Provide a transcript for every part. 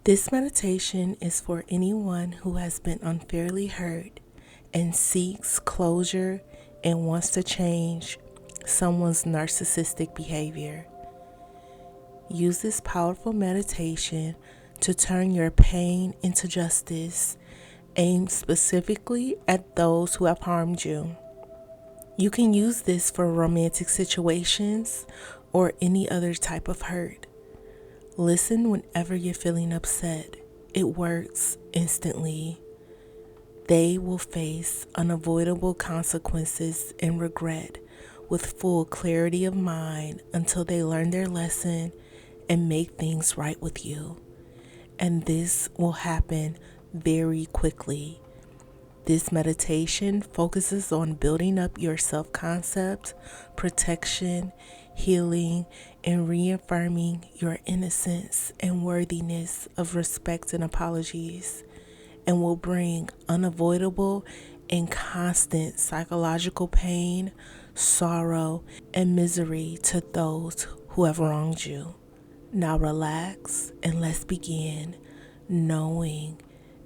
This meditation is for anyone who has been unfairly hurt and seeks closure and wants to change someone's narcissistic behavior. Use this powerful meditation to turn your pain into justice, aimed specifically at those who have harmed you. You can use this for romantic situations or any other type of hurt. Listen whenever you're feeling upset. It works instantly. They will face unavoidable consequences and regret with full clarity of mind until they learn their lesson and make things right with you. And this will happen very quickly. This meditation focuses on building up your self-concept, protection, healing, and reaffirming your innocence and worthiness of respect and apologies, and will bring unavoidable and constant psychological pain, sorrow, and misery to those who have wronged you. Now relax and let's begin, knowing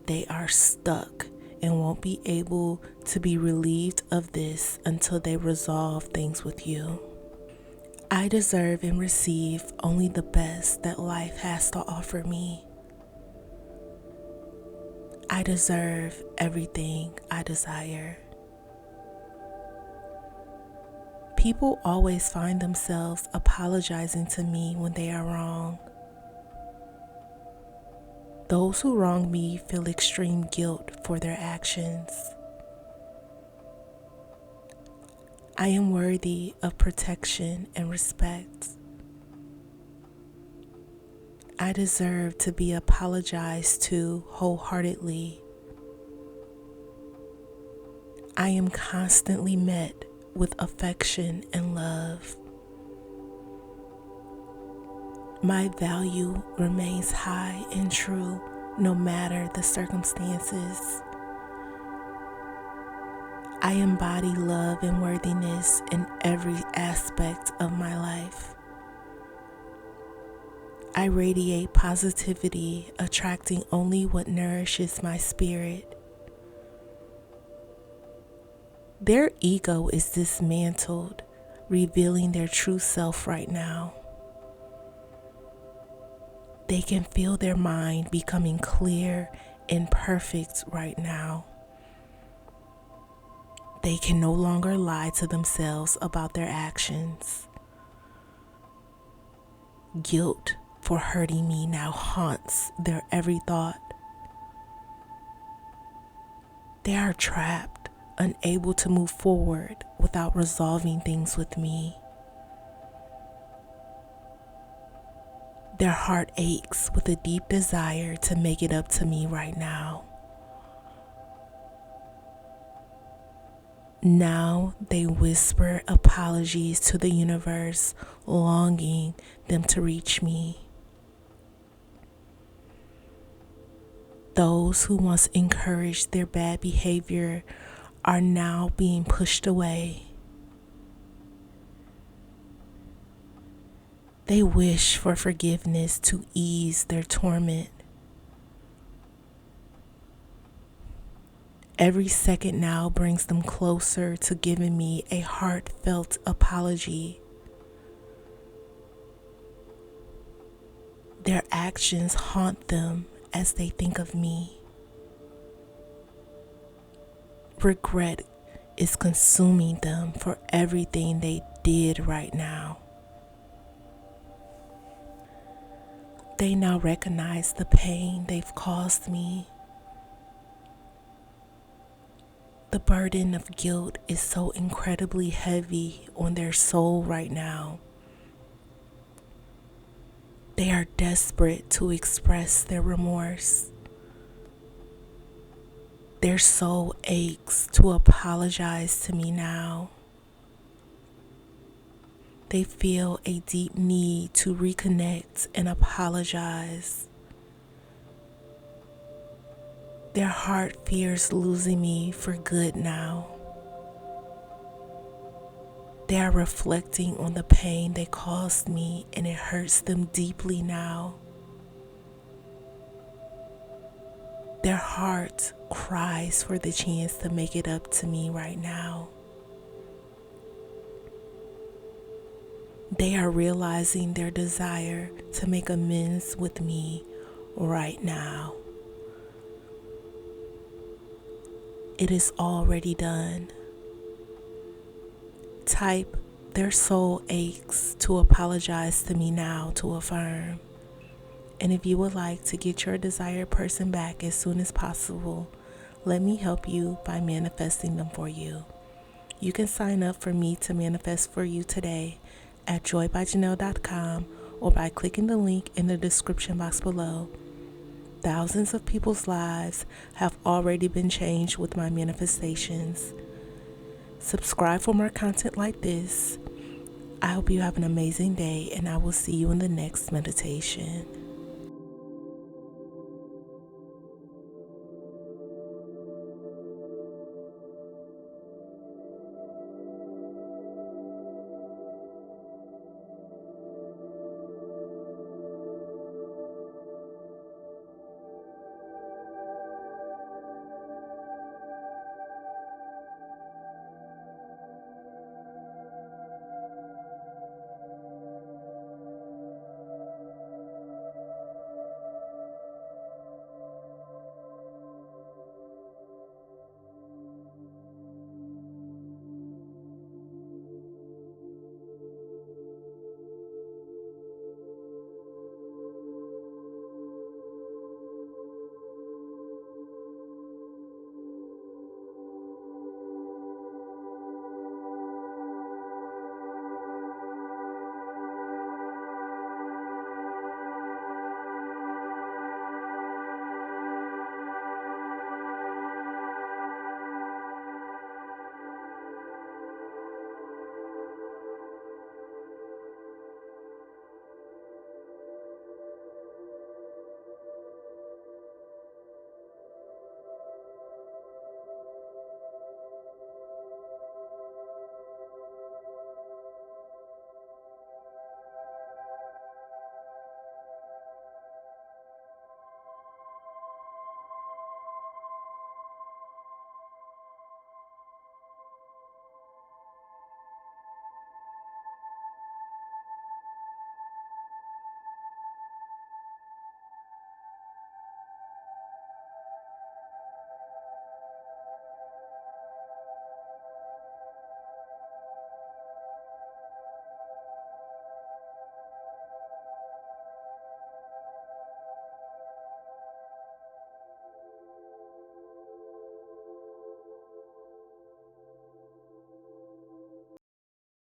they are stuck and won't be able to be relieved of this until they resolve things with you. I deserve and receive only the best that life has to offer me. I deserve everything I desire. People always find themselves apologizing to me when they are wrong. Those who wrong me feel extreme guilt for their actions. I am worthy of protection and respect. I deserve to be apologized to wholeheartedly. I am constantly met with affection and love. My value remains high and true no matter the circumstances. I embody love and worthiness in every aspect of my life. I radiate positivity, attracting only what nourishes my spirit. Their ego is dismantled, revealing their true self right now. They can feel their mind becoming clear and perfect right now. They can no longer lie to themselves about their actions. Guilt for hurting me now haunts their every thought. They are trapped, unable to move forward without resolving things with me. Their heart aches with a deep desire to make it up to me right now. Now they whisper apologies to the universe, longing them to reach me. Those who once encouraged their bad behavior are now being pushed away. They wish for forgiveness to ease their torment. Every second now brings them closer to giving me a heartfelt apology. Their actions haunt them as they think of me. Regret is consuming them for everything they did right now. They now recognize the pain they've caused me. The burden of guilt is so incredibly heavy on their soul right now. They are desperate to express their remorse. Their soul aches to apologize to me now. They feel a deep need to reconnect and apologize. Their heart fears losing me for good now. They are reflecting on the pain they caused me, and it hurts them deeply now. Their heart cries for the chance to make it up to me right now. They are realizing their desire to make amends with me right now. It is already done. Type "their soul aches to apologize to me now" to affirm. And if you would like to get your desired person back as soon as possible, let me help you by manifesting them for you. You can sign up for me to manifest for you today at joybyjanell.com or by clicking the link in the description box below. Thousands of people's lives have already been changed with my manifestations. Subscribe for more content like this. I hope you have an amazing day, and I will see you in the next meditation.